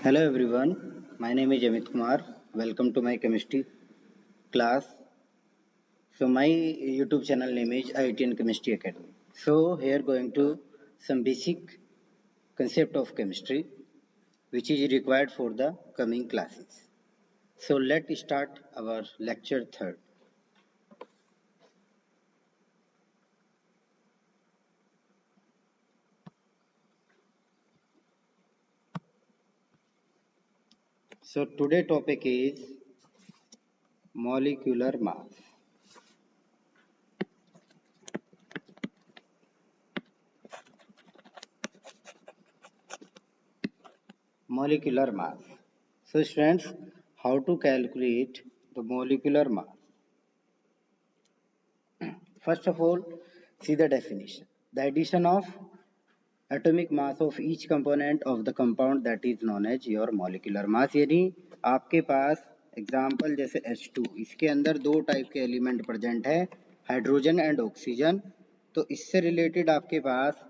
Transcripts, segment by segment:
Hello everyone, my name is Amit Kumar. Welcome to my chemistry class. So my YouTube channel name is IITN Chemistry Academy. So here going to some basic concept of chemistry which is required for the coming classes. So let's start our lecture third. So today topic is molecular mass. Molecular mass. So students, how to calculate the molecular mass? First of all, see the definition. The addition of atomic mass of each component of the compound that is known as your molecular mass. यानी आपके पास example जैसे H2, इसके अंदर दो type के element present है, hydrogen and oxygen. तो इससे रिलेटेड आपके पास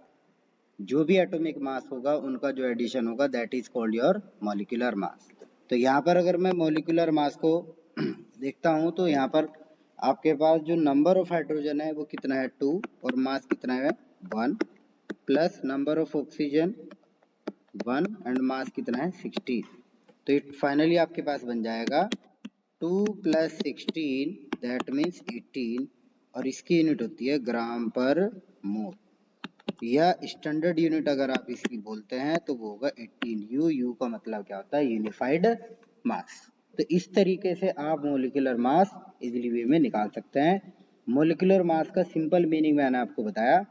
जो भी एटॉमिक मास होगा उनका जो एडिशन होगा that is called your molecular mass. तो यहाँ पर अगर मैं मॉलिक्यूलर मास को देखता हूँ तो यहाँ पर आपके पास जो नंबर ऑफ हाइड्रोजन है वो कितना है 2 और मास कितना है 1 plus number of oxygen 1 and mass कितना है 16. तो इट फाइनली आपके पास बन जाएगा 2 प्लस 16 दैट मीन्स 18 और इसकी यूनिट होती है ग्राम पर मोल या स्टैंडर्ड यूनिट अगर आप इसकी बोलते हैं तो वो होगा 18 यू का मतलब क्या होता है यूनिफाइड मास. तो इस तरीके से आप मोलिकुलर मास इजीली वे में निकाल सकते हैं. मोलिकुलर मास का सिंपल मीनिंग मैंने आपको बताया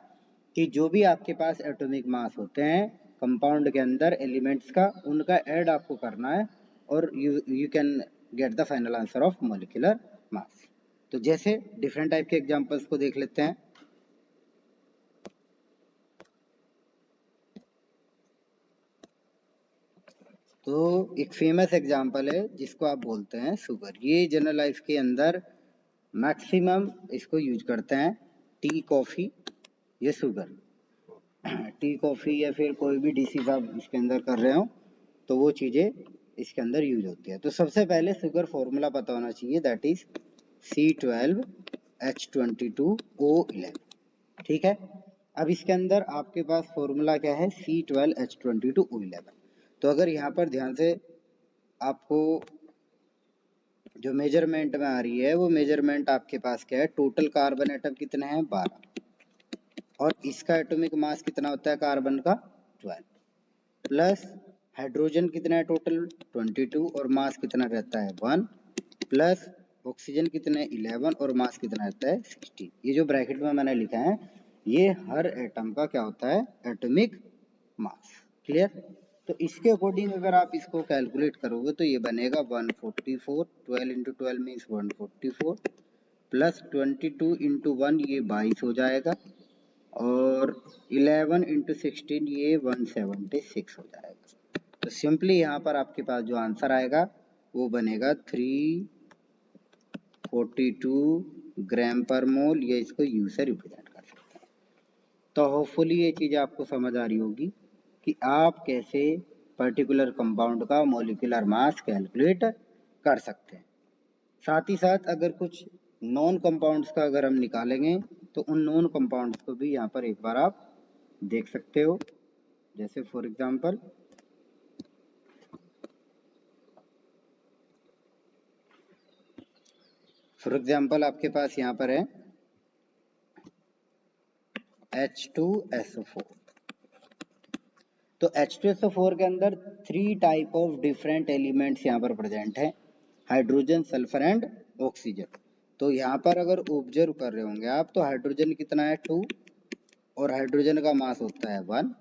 कि जो भी आपके पास एटॉमिक मास होते हैं कंपाउंड के अंदर एलिमेंट्स का उनका ऐड आपको करना है और you can get the final answer of molecular mass. तो जैसे डिफरेंट टाइप के एग्जांपल्स को देख लेते हैं. तो एक फेमस एग्जांपल है जिसको आप बोलते हैं शुगर. ये जनरल लाइफ के अंदर मैक्सिमम इसको यूज करते हैं. टी कॉफी ये शुगर, टी कॉफी या फिर कोई भी डिशेज आप इसके अंदर कर रहे हो तो वो चीजें इसके अंदर यूज होती है. तो सबसे पहले शुगर फॉर्मूला पता होना चाहिए दैट इज C12H22O11. ठीक है. अब इसके अंदर आपके पास फॉर्मूला क्या है C12H22O11. तो अगर यहाँ पर ध्यान से आपको जो मेजरमेंट में आ रही है वो मेजरमेंट आपके पास क्या है, टोटल कार्बन एटम कितने हैं 12 और इसका एटॉमिक मास कितना होता है कार्बन का 12 प्लस हाइड्रोजन कितना है टोटल 22 और मास कितना रहता है 1 प्लस ऑक्सीजन कितने 11 और मास कितना रहता है 16. ये जो ब्रैकेट में मैंने लिखा है ये हर एटम का क्या होता है एटॉमिक मास. क्लियर. तो इसके अकॉर्डिंग अगर आप इसको कैलकुलेट करोगे तो ये बनेगा 144. 12 इंटू 12 मीन्स 144 प्लस 22 इंटू 1 ये 22 हो जाएगा और 11 इंटू 16 ये 176 हो जाएगा. तो सिंपली यहाँ पर आपके पास जो आंसर आएगा वो बनेगा 342 ग्राम पर मोल. ये इसको यू से रिप्रेजेंट कर सकते हैं. तो होपफुली ये चीज़ आपको समझ आ रही होगी कि आप कैसे पर्टिकुलर कंपाउंड का मॉलिक्यूलर मास कैलकुलेट कर सकते हैं. साथ ही साथ अगर कुछ नॉन कंपाउंड्स का अगर हम निकालेंगे तो उन नॉन कंपाउंड्स को भी यहाँ पर एक बार आप देख सकते हो. जैसे फॉर एग्जांपल आपके पास यहाँ पर है H2SO4. तो H2SO4 के अंदर 3 टाइप ऑफ डिफरेंट एलिमेंट्स यहाँ पर प्रेजेंट है, हाइड्रोजन सल्फर एंड ऑक्सीजन. तो यहाँ पर अगर ऑब्जर्व कर रहे होंगे आप तो हाइड्रोजन कितना है 2 और हाइड्रोजन का मास होता है 1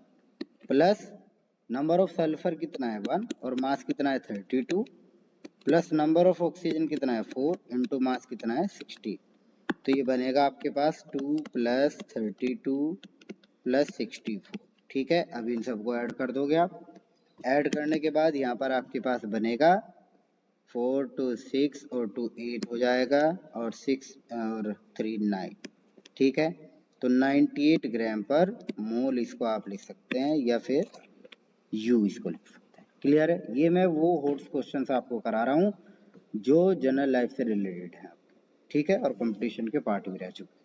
प्लस नंबर ऑफ सल्फर कितना है 1 और मास कितना है 32 प्लस नंबर ऑफ ऑक्सीजन कितना है 4 इंटू मास कितना है 60. तो ये बनेगा आपके पास 2 प्लस 32 प्लस 64. ठीक है. अब इन सबको ऐड कर दोगे आप. ऐड करने के बाद यहाँ पर आपके पास बनेगा 4 to 6 और 2 8 हो जाएगा और 6 और 3 9. ठीक है. तो 98 ग्राम पर मोल इसको आप लिख सकते हैं या फिर यू इसको लिख सकते हैं. क्लियर है? ये मैं वो होट्स क्वेश्चन आपको करा रहा हूँ जो जनरल लाइफ से रिलेटेड है आपके, ठीक है, और कंपटीशन के पार्ट भी रह चुके।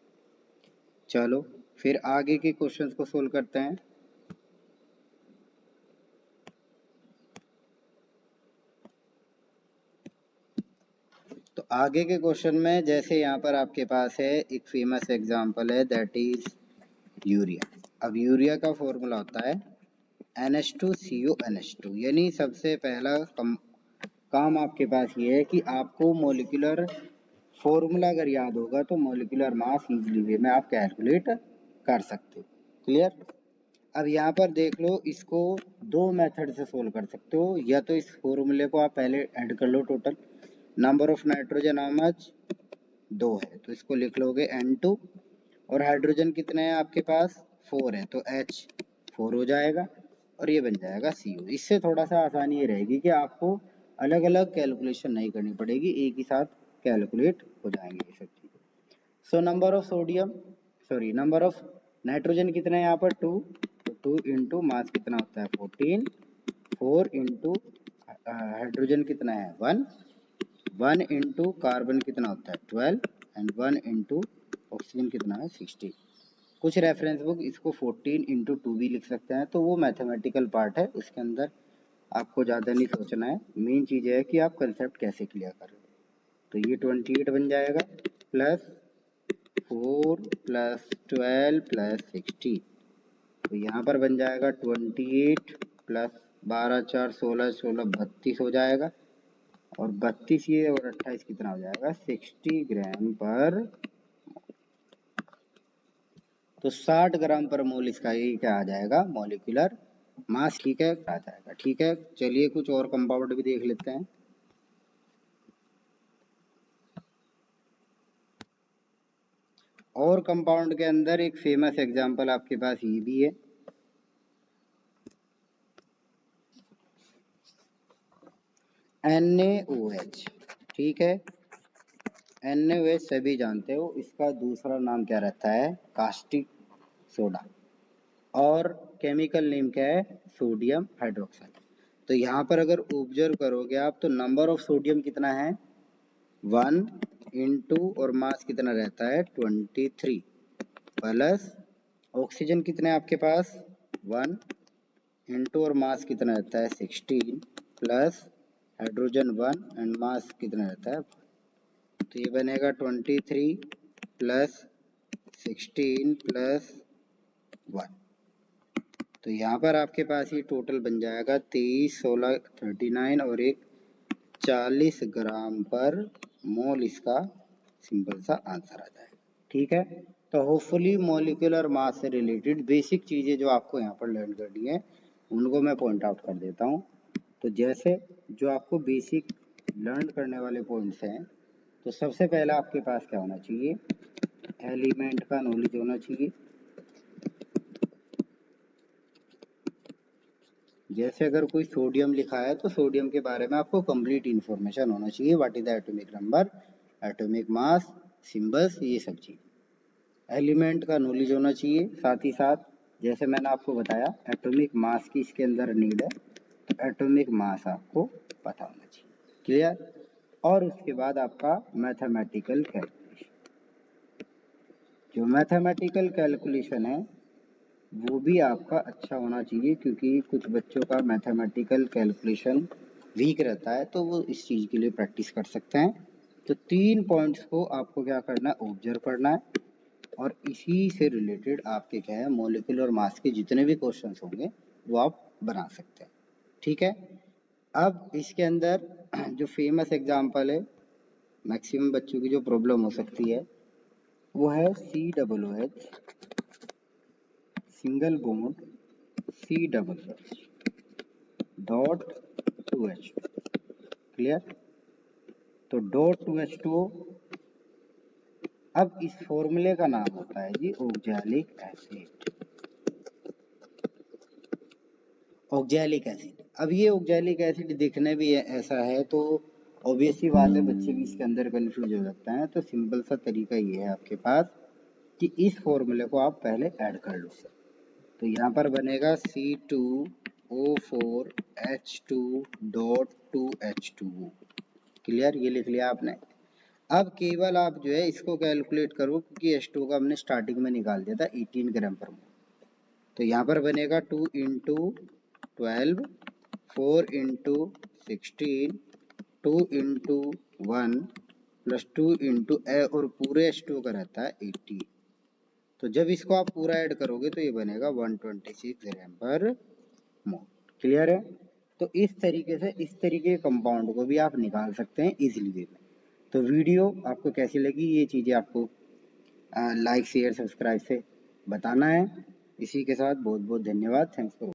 चलो फिर आगे के क्वेश्चंस को सोल्व करते हैं। तो आगे के क्वेश्चन में जैसे यहाँ पर आपके पास है एक फेमस एग्जांपल है, दैट इज यूरिया। अब यूरिया का फॉर्मूला होता है NH2CONH2, यानी सबसे पहला काम आपके पास ये है कि आपको मोलिकुलर फॉर्मूला अगर याद होगा तो मोलिकुलर मास इजीली वे में आप कैलकुलेट कर सकते हो। क्लियर? अब यहाँ पर देख लो, इसको दो मेथड से सोल्व कर सकते हो। या तो इस फॉर्मूले को आप पहले ऐड कर लो, total number of nitrogen how much 2 है तो इसको लिख लोगे N2, और हाइड्रोजन कितने हैं आपके पास 4 है तो H4 हो जाएगा, और ये बन जाएगा CO। इससे थोड़ा सा आसानी ये रहेगी कि आपको अलग अलग कैलकुलेशन नहीं करनी पड़ेगी, एक ही साथ कैलकुलेट हो जाएंगे ये सब चीजें। So number of sodium, sorry number of nitrogen कितना है यहाँ पर 2, तो 2 इंटू मास कितना होता है 14, 4 इंटू हाइड्रोजन कितना है 1, 1 इंटू कार्बन कितना होता है 12, एंड 1 इंटू ऑक्सीजन कितना है 16। कुछ रेफरेंस बुक इसको 14 इंटू 2 भी लिख सकते हैं, तो वो मैथमेटिकल पार्ट है, उसके अंदर आपको ज़्यादा नहीं सोचना है। मेन चीज़ है कि आप कंसेप्ट कैसे क्लियर कर रहे हो। तो ये 28 बन जाएगा, प्लस 4 प्लस 12 प्लस 16, तो यहाँ पर बन जाएगा 28 प्लस 12 4 16 16 32 हो जाएगा, और 32 ये और 28 कितना हो जाएगा 60 ग्राम पर, तो 60 ग्राम पर मोल इसका ये क्या आ जाएगा मॉलिक्यूलर मास, ठीक है, आ जाएगा। ठीक है, चलिए कुछ और कंपाउंड भी देख लेते हैं। और कंपाउंड के अंदर एक फेमस एग्जांपल आपके पास ये भी है, NaOH, ठीक है। NaOH सभी जानते हो, इसका दूसरा नाम क्या रहता है कास्टिक सोडा, और केमिकल नेम क्या है सोडियम हाइड्रोक्साइड। तो यहाँ पर अगर ऑब्जर्व करोगे आप तो नंबर ऑफ सोडियम कितना है 1 इंटू, और मास कितना रहता है 23, प्लस ऑक्सीजन कितने आपके पास 1 इंटू, और मास कितना रहता है 16, प्लस हाइड्रोजन 1 एंड मास कितना रहता है, तो ये बनेगा 23 प्लस 16 प्लस 1, तो यहाँ पर आपके पास ये टोटल बन जाएगा 23 16 39, और एक 40 ग्राम पर मोल इसका सिंपल सा आंसर आ जाएगा। ठीक है, तो होपफुली मॉलिक्यूलर मास से रिलेटेड बेसिक चीजें जो आपको यहाँ पर लर्न करनी है उनको मैं पॉइंट आउट कर देता हूँ। तो जैसे जो आपको बेसिक लर्न करने वाले पॉइंट्स हैं, तो सबसे पहला आपके पास क्या होना चाहिए, एलिमेंट का नॉलेज होना चाहिए। जैसे अगर कोई सोडियम लिखा है तो सोडियम के बारे में आपको कंप्लीट इंफॉर्मेशन होना चाहिए, what is the atomic number, atomic mass, symbols, ये सब चीज एलिमेंट का नॉलेज होना चाहिए। साथ ही साथ जैसे मैंने आपको बताया एटॉमिक मास की इसके अंदर नीड है, तो एटॉमिक मास आपको पता होना चाहिए। क्लियर? और उसके बाद आपका मैथमेटिकल कैलकुलेशन, जो मैथमेटिकल कैलकुलेशन है वो भी आपका अच्छा होना चाहिए, क्योंकि कुछ बच्चों का मैथमेटिकल कैलकुलेशन वीक रहता है, तो वो इस चीज़ के लिए प्रैक्टिस कर सकते हैं। तो 3 पॉइंट्स को आपको क्या करना है ऑब्जर्व करना है, और इसी से रिलेटेड आपके क्या है मॉलिक्यूलर मास के जितने भी क्वेश्चंस होंगे वो आप बना सकते हैं। ठीक है, अब इसके अंदर जो फेमस एग्जांपल है, मैक्सिमम बच्चों की जो प्रॉब्लम हो सकती है वो है COOH single bond COOH dot 2H2। Clear? तो डॉट 2H2O, अब इस फॉर्मूले का नाम होता है जी ऑक्जेलिक एसिड। ऑक्जेलिक एसिड, अब ये ऑक्जेलिक एसिड दिखने भी ऐसा है तो ऑब्वियसली बात है बच्चे भी इसके अंदर कंफ्यूज हो सकते हैं। तो सिंपल सा तरीका ये है आपके पास कि इस फॉर्मूले को आप पहले ऐड कर लो। तो यहाँ पर बनेगा C2H6 O4H2.2H2O। क्लियर, ये लिख लिया आपने। अब केवल आप जो है इसको कैलकुलेट करो, क्योंकि H2O का हमने स्टार्टिंग में निकाल दिया था 18 ग्राम पर मोल। तो यहाँ पर बनेगा 2 into 12, 4 into 16, 2 into 1 plus 2 into और पूरे H2O का रहता है 80। तो जब इसको आप पूरा ऐड करोगे तो ये बनेगा 126 ग्राम पर मोल। क्लियर है? तो इस तरीके से इस तरीके के कंपाउंड को भी आप निकाल सकते हैं इजीली वे में। तो वीडियो आपको कैसी लगी, ये चीज़ें आपको लाइक शेयर सब्सक्राइब से बताना है। इसी के साथ बहुत बहुत धन्यवाद। Thanks for